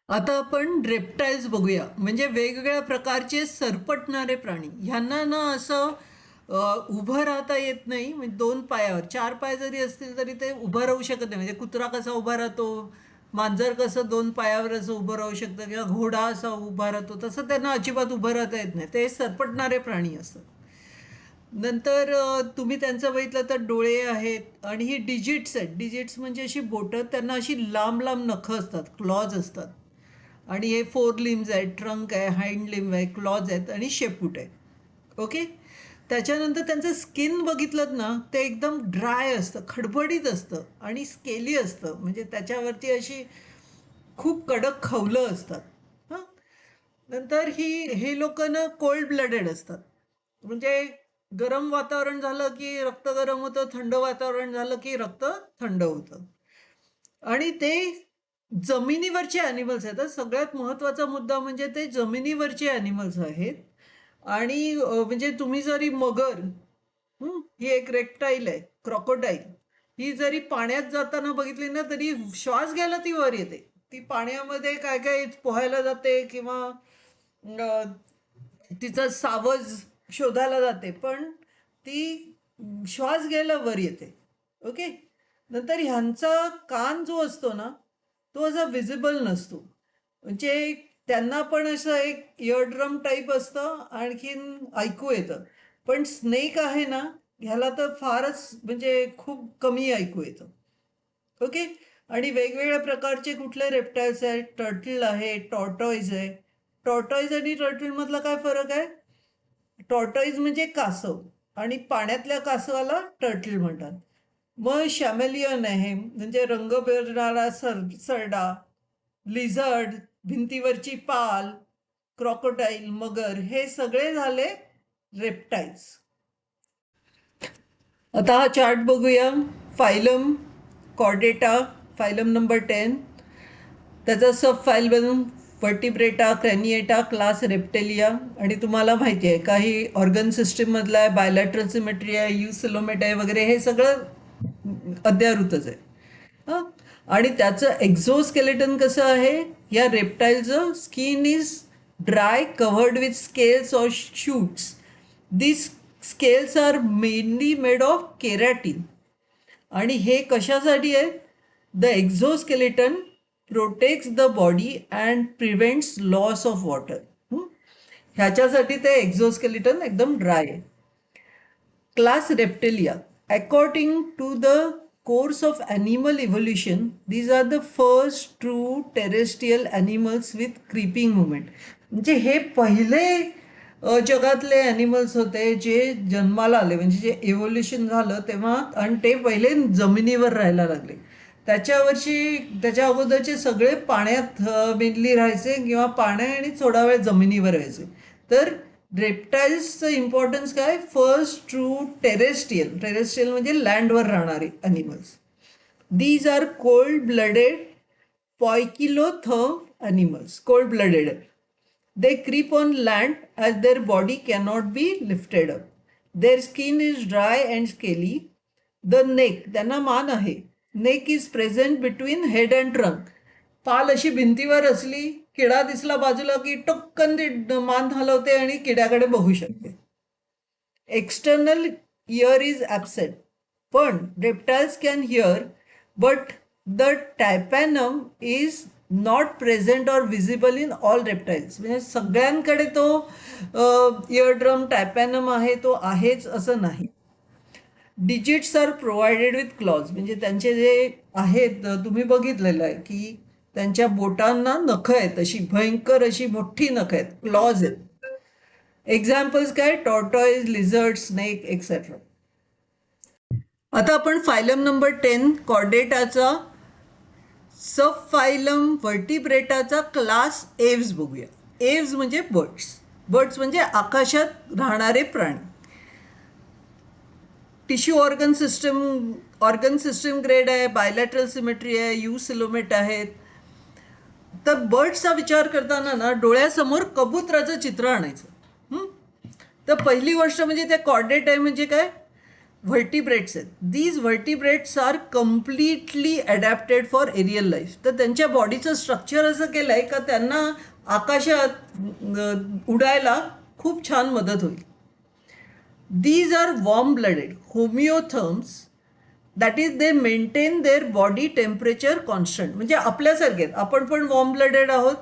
आता आपण रेप्टाईल्स बघूया. म्हणजे वेगवेगळ्या प्रकारचे सरपटणारे प्राणी. ह्यांना ना असं उभं राहता येत नाही. म्हणजे दोन पायावर, चार पाय जरी असतील तरी ते उभं राहू शकत नाही. म्हणजे कुत्रा कसा उभा राहतो, मांजर कसं दोन पायावर असं उभं राहू शकतं, किंवा घोडा असा उभा राहतो, तसं त्यांना अजिबात उभं राहता येत नाही. ते सरपटणारे प्राणी असतात. नंतर तुम्ही त्यांचं बघितलं तर डोळे आहेत आणि ही डिजिट्स आहेत. डिजिट्स म्हणजे अशी बोटं, त्यांना अशी लांब लांब नखं असतात, क्लॉज असतात. आणि हे फोर लिम्स आहेत, ट्रंक आहे, हाइंड लिम्ब आहे, क्लॉज आहेत आणि शेपूट आहे. ओके. त्याच्यानंतर त्यांचं स्किन बघितलं ना, ते एकदम ड्राय असतं, खडबडीत असतं आणि स्केली असतं. म्हणजे त्याच्यावरती अशी खूप कडक खवलं असतात. हां. नंतर हे लोक ना कोल्ड ब्लडेड असतात. म्हणजे गरम वातावरण झालं की रक्त गरम होतं, थंड वातावरण झालं की रक्त थंड होतं. आणि ते जमिनीवरचे ॲनिमल्स आहेत. सगळ्यात महत्त्वाचा मुद्दा म्हणजे ते जमिनीवरचे ॲनिमल्स आहेत. आणि म्हणजे तुम्ही जरी मगर, ही एक रेप्टाईल आहे, क्रोकोडाईल. ही जरी पाण्यात जाताना बघितली ना तरी श्वास घ्यायला ती वर येते. ती पाण्यामध्ये काय काय पोहायला जाते किंवा तिचा सावज शोधायला जाते, पण ती श्वास घ्यायला वर येते. ओके. नंतर ह्यांचा कान जो असतो ना, तो असा विजिबल नसतो. म्हणजे त्यांना पण असं एक इयरड्रम टाईप असतं, आणखीन ऐकू येतं. पण स्नेक आहे ना, ह्याला तर फारच म्हणजे खूप कमी ऐकू येतं. ओके. आणि वेगवेगळ्या प्रकारचे कुठले रेप्टाईल्स आहेत, टर्टल आहे, टॉर्टॉईज आहे. टॉर्टॉईज आणि टर्टल मधला काय फरक आहे? टॉर्टॉईज म्हणजे कासव, आणि पाण्यातल्या कासवाला टर्टल म्हणतात. मग शॅमेलियन आहे, म्हणजे रंग बेरणारा सरडा, लिझर्ड, भिंतीवरची पाल, क्रॉकोडाईल, मगर, हे सगळे झाले रेप्टाईल्स. आता हा चार्ट बघूया. Phylum Chordata, phylum number 10. त्याचा सब फायलम व्हर्टिब्रेटा, क्रॅनिएटा, क्लास रेप्टेलिया. आणि तुम्हाला माहिती आहे काही ऑर्गन सिस्टीममधला आहे, बायलॅटरल सिमेट्री आहे, युसिलोमेट आहे वगैरे, हे सगळं अद्यावृतच आहे. हां. आणि त्याचं एक्झोस्केलेटन कसं आहे? या रेप्टाईलचं skin is dry, covered with scales और scutes. This scales are mainly made of keratin. आणि हे कशासाठी आहे? The exoskeleton protects the body and prevents loss of water. ह्याच्यासाठी ते एक्झोस्केलेटन एकदम ड्राय आहे. Class Reptilia. According to the course of animal evolution, these are the first true terrestrial animals with creeping movement. म्हणजे हे पहिले जगातले animals होते जे जन्माला आले, म्हणजे जे इव्होल्युशन झालं तेव्हा, आणि ते पहिले जमिनीवर राहायला लागले. त्याच्या अगोदरचे सगळे पाण्यात मेनली राहायचे, किंवा पाण्या आणि थोडा वेळ जमिनीवर राहायचे. तर रेप्टाईल्सचं इम्पॉर्टन्स काय? फर्स्ट ट्रू टेरेस्ट्रियल म्हणजे लँडवर राहणारे animals. These are cold blooded poikilotherm animals. Cold blooded आहे. They creep on land as their body cannot be lifted up. Their skin is dry and scaly. The neck, त्यांना मान आहे. Neck is present between head and trunk. पाल अशी भिंतीवर असली, किडा दिसला बाजूला की टक्कन ती मान हलवते आणि किड्याकडे बघू शकते. External ear is absent. पण reptiles can hear, but the tympanum is not present or visible in all reptiles. म्हणजे सगळ्यांकडे तो इयरड्रम टायपॅनम आहे, तो आहेच असं नाही. Digits are provided with claws. म्हणजे त्यांचे जे आहेत, तुम्ही बघितलेलं आहे की त्यांच्या बोटांना नखं आहेत, अशी भयंकर अशी मोठी नखं आहेत, क्लॉज आहेत. एक्झाम्पल्स काय? Tortoise, lizard, snake etcetera. आता आपण फायलम नंबर 10 कॉर्डेटाचा सब फायलम व्हर्टिब्रेटाचा क्लास एव्स बघूया. एव्स म्हणजे बर्ड्स. बर्ड्स म्हणजे आकाशात राहणारे प्राणी. टिश्यू ऑर्गन सिस्टम ग्रेड आहे, बायलॅटरल सिमेट्री आहे, युसिलोमेट आहेत. तर बर्ड्सचा विचार करताना ना डोळ्यासमोर कबुतराचं चित्र आणायचं. तर पहिली गोष्ट म्हणजे ते कॉर्डेट आहे म्हणजे काय? व्हर्टिब्रेट्स आहेत. These vertebrates are completely adapted for aerial life. तर त्यांच्या बॉडीचं स्ट्रक्चर असं केलं आहे का त्यांना आकाशात उडायला खूप छान मदत होईल. These are warm-blooded homeotherms, that is they maintain their body temperature constant. म्हणजे आपल्यासारखे आपण पण वॉर्म ब्लडेड आहोत.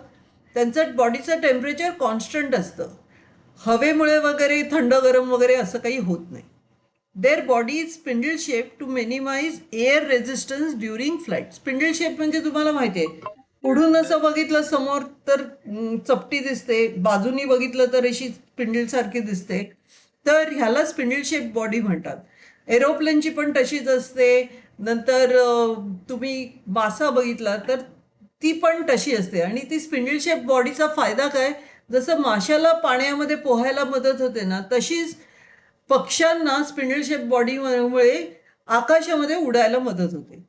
त्यांचं बॉडीचं टेम्परेचर कॉन्स्टंट असतं. हवेमुळे वगैरे थंड गरम वगैरे असं काही होत नाही. Their body is spindle shape to minimize air resistance during flight. Spindle shape म्हणजे तुम्हाला माहिती आहे, पुढून असं बघितलं समोर तर चपटी दिसते, बाजूनी बघितलं तर अशी स्पिंडलसारखी दिसते. तर ह्याला स्पिंडल शेप बॉडी म्हणतात. एरोप्लेनची पण तशीच असते. नंतर तुम्ही मासा बघितला तर ती पण तशी असते. आणि ती स्पिंडल शेप बॉडीचा फायदा काय, जसं माशाला पाण्यामध्ये पोहायला मदत होते ना, तशीच पक्ष्यांना स्पिंडल शेप बॉडीमुळे आकाशामध्ये उडायला मदत होते.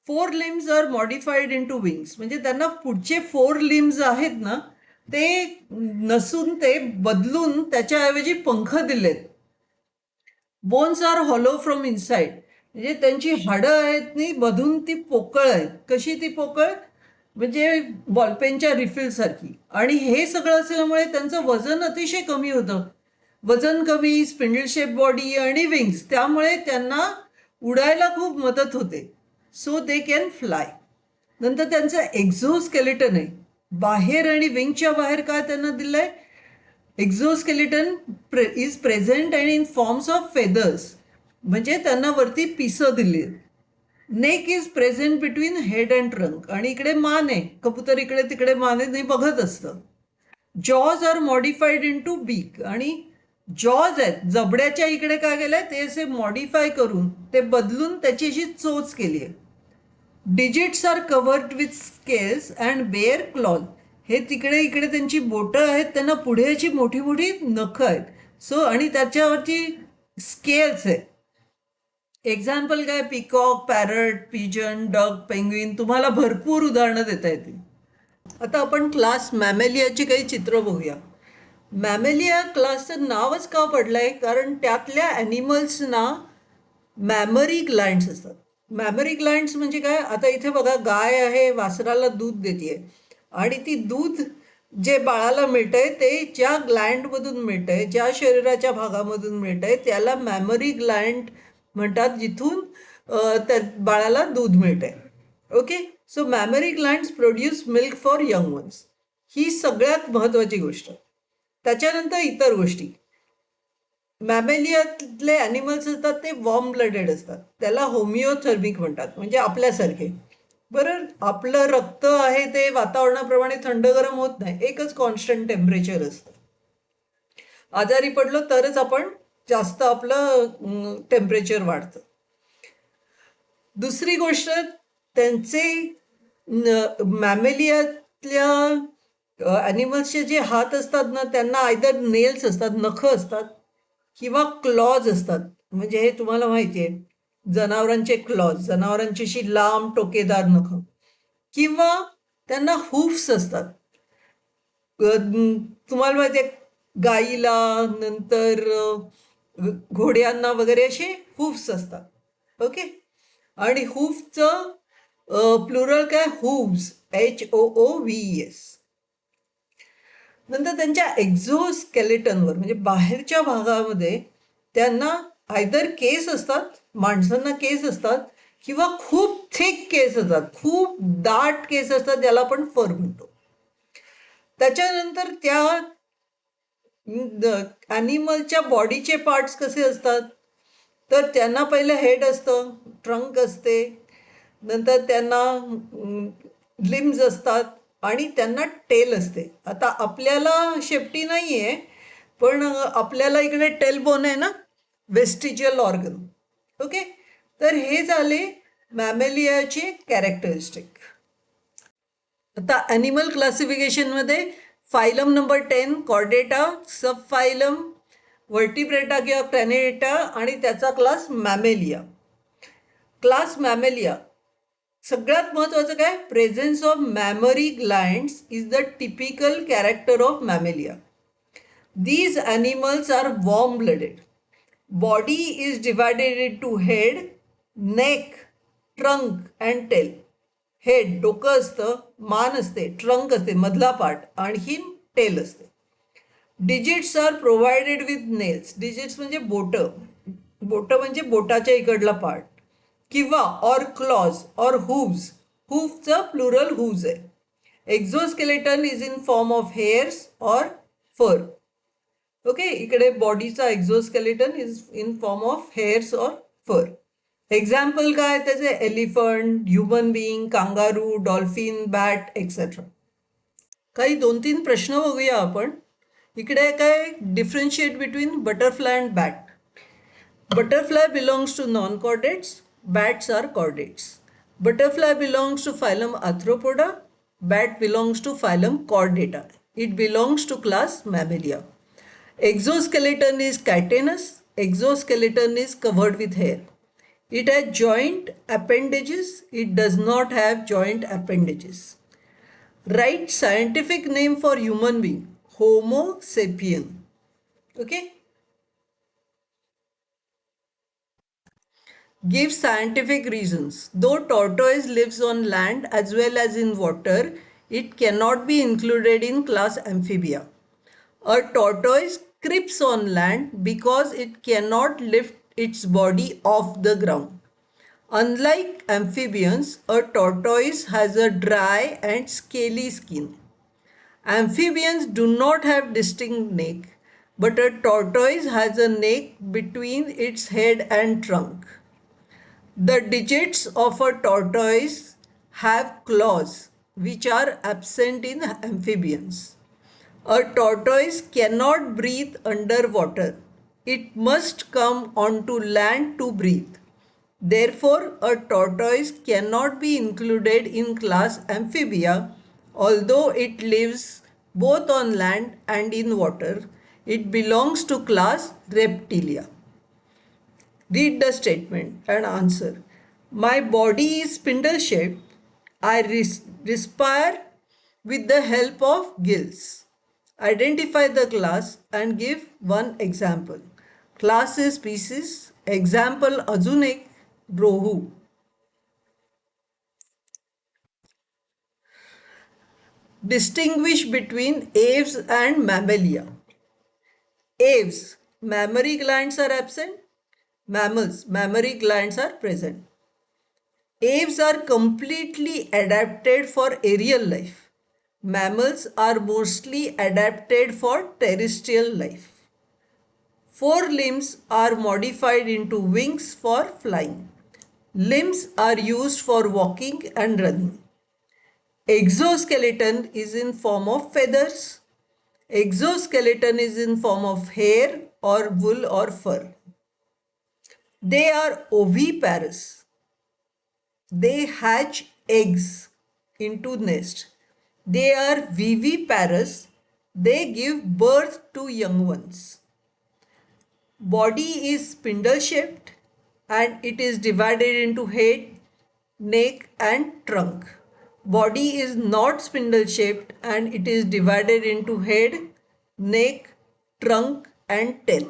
4 limbs are modified into wings. म्हणजे त्यांना पुढचे 4 लिम्स आहेत ना, ते नसून ते बदलून त्याच्याऐवजी पंख दिलेत. Bones are hollow from inside. म्हणजे त्यांची हाडं आहेत नी मधून ती पोकळ आहेत. कशी ती पोकळ, म्हणजे बॉलपेनच्या रिफिलसारखी. आणि हे सगळं असल्यामुळे त्यांचं वजन अतिशय कमी होतं. वजन कमी, स्पिंडल शेप बॉडी आणि विंग्स, त्यामुळे त्यांना उडायला खूप मदत होते. So they can fly. नंतर त्यांचं एक्झोस्केलेटन आहे. बाहेर आणि विंगच्या बाहेर काय त्यांना दिलंय, exoskeleton is present and in forms of feathers. म्हणजे त्यांना वरती पिसं दिली. Neck is present between head and trunk. आणि इकडे मान आहे, कबूतर इकडे तिकडे मान आहे, बघत असतं. Jaws are modified into beak. आणि जॉज आहेत जबड्याच्या इकडे काय केलंय, ते असे मॉडिफाय करून ते बदलून त्याची अशी चोच केली आहे. Digits are covered with scales and bear claws. हे तिकडे इकडे त्यांची बोटं आहेत, त्यांना पुढे अशी मोठी मोठी नखं आहेत. सो आणि त्याच्यावरची स्केल्स आहेत. एक्झाम्पल काय, peacock, parrot, pigeon, duck, penguin. तुम्हाला भरपूर उदाहरणं देता येतील. आता आपण क्लास मॅमेलियाची काही चित्र बघूया. मॅमेलिया क्लासचं नावच का पडलं आहे, कारण त्यातल्या ॲनिमल्सना मॅमरी ग्लँड्स असतात. मॅमरी ग्लँड्स म्हणजे काय, आता इथे बघा गाय आहे, वासराला दूध देते आणि ती दूध जे बाळाला मिळतंय ते ज्या ग्लँडमधून मिळतंय, ज्या शरीराच्या भागामधून मिळतंय त्याला मॅमरी ग्लँड म्हणतात, जिथून त्या बाळाला दूध मिळतंय. Okay, so mammary glands produce milk for young ones. ही सगळ्यात महत्त्वाची गोष्ट. त्याच्यानंतर इतर गोष्टी, मॅमेलियातले ॲनिमल्स असतात ते वॉर्म ब्लडेड असतात. त्याला होमिओथर्मिक म्हणतात, म्हणजे आपल्यासारखे. बरं, आपलं रक्त आहे ते वातावरणाप्रमाणे थंड गरम होत नाही, एकच कॉन्स्टंट टेम्परेचर असतं. आजारी पडलो तरच आपण जास्त आपलं टेम्परेचर वाढतं. दुसरी गोष्ट, त्यांचे मॅमेलियातल्या ॲनिमल्सचे जे हात असतात ना, त्यांना आयदर नेल्स असतात, नखं असतात, किंवा क्लॉज असतात. म्हणजे हे तुम्हाला माहिती आहे, जनावरांचे क्लॉज, जनावरांची अशी लांब टोकेदार नखं. किंवा त्यांना हुफ्स असतात. तुम्हाला माहिती आहे, गाईला नंतर घोड्यांना वगैरे असे हुफ्स असतात. ओके, आणि हुफचं प्लुरल काय, हुव्स, HOOVES. नंतर त्यांच्या एक्झोस्केलेटनवर म्हणजे बाहेरच्या भागामध्ये त्यांना आयदर केस असतात, माणसांना केस असतात, किंवा खूप थिक केस असतात, खूप दाट केस असतात, ज्याला आपण फर म्हणतो. त्याच्यानंतर त्या ॲनिमलच्या बॉडीचे पार्ट्स कसे असतात, तर त्यांना पहिलं हेड असतं, ट्रंक असते, नंतर त्यांना लिम्स असतात आणि त्यांना टेल असते. आता आपल्याला शेपटी नाही आहे, पण आपल्याला इकडे टेल बोन आहे ना, वेस्टिजियल ऑर्गन. ओके, तर हे झाले मॅमेलियाचे कॅरेक्टरिस्टिक. आता ॲनिमल क्लासिफिकेशनमध्ये फायलम नंबर 10 कॉर्डेटा, सब फायलम व्हर्टिब्रेटा किंवा क्रॅनिएटा आणि त्याचा क्लास मॅमेलिया. क्लास मॅमेलिया सगळ्यात महत्त्वाचं काय, presence of mammary glands is the typical character of mammalia. These animals are warm blooded. Body is divided into head, neck, trunk and tail. Head डोकं असतं, मान असते, ट्रंक असते मधला पार्ट, आणखीन टेल असते. Digits are provided with nails. Digits म्हणजे बोटं, बोटं म्हणजे बोटाच्या इकडला पार्ट, किंवा ऑर क्लॉज ऑर हूव्स. हूवचं प्लुरल हूव्स आहे. Exoskeleton is in form of hairs or fur. Okay, इकडे बॉडीचा exoskeleton is in form of hairs or fur. Example काय त्याचे? Elephant, human being, kangaroo, dolphin, bat etcetera. काही 2-3 प्रश्न बघूया आपण. इकडे काय differentiate between butterfly and bat. Butterfly belongs to non-chordates, bats are chordates. Butterfly belongs to phylum Arthropoda, bat belongs to phylum Chordata. It belongs to class Mammalia. Exoskeleton is chitinous, exoskeleton is covered with hair. It has joint appendages, it does not have joint appendages. Right scientific name for human being, Homo sapien. Okay. Give scientific reasons. Though tortoise lives on land as well as in water, it cannot be included in class Amphibia. A tortoise creeps on land because it cannot lift its body off the ground. Unlike amphibians, a tortoise has a dry and scaly skin. Amphibians do not have distinct neck, but a tortoise has a neck between its head and trunk. The digits of a tortoise have claws, which are absent in amphibians. A tortoise cannot breathe underwater. It must come onto land to breathe. Therefore, a tortoise cannot be included in class Amphibia, although it lives both on land and in water. It belongs to class Reptilia. Read the statement and answer. My body is spindle shaped. I respire with the help of gills. Identify the class and give one example. Class is species. Example अजून एक रोहू. Distinguish between aves and mammalia. Aves, mammary glands are absent. Mammals, mammary glands are present. Aves are completely adapted for aerial life. Mammals are mostly adapted for terrestrial life. Forelimbs are modified into wings for flying. Limbs are used for walking and running. Exoskeleton is in form of feathers. Exoskeleton is in form of hair or wool or fur. They are oviparous. They hatch eggs into nest. They are viviparous. They give birth to young ones. Body is spindle shaped and it is divided into head, neck and trunk. Body is not spindle shaped and it is divided into head, neck, trunk and tail.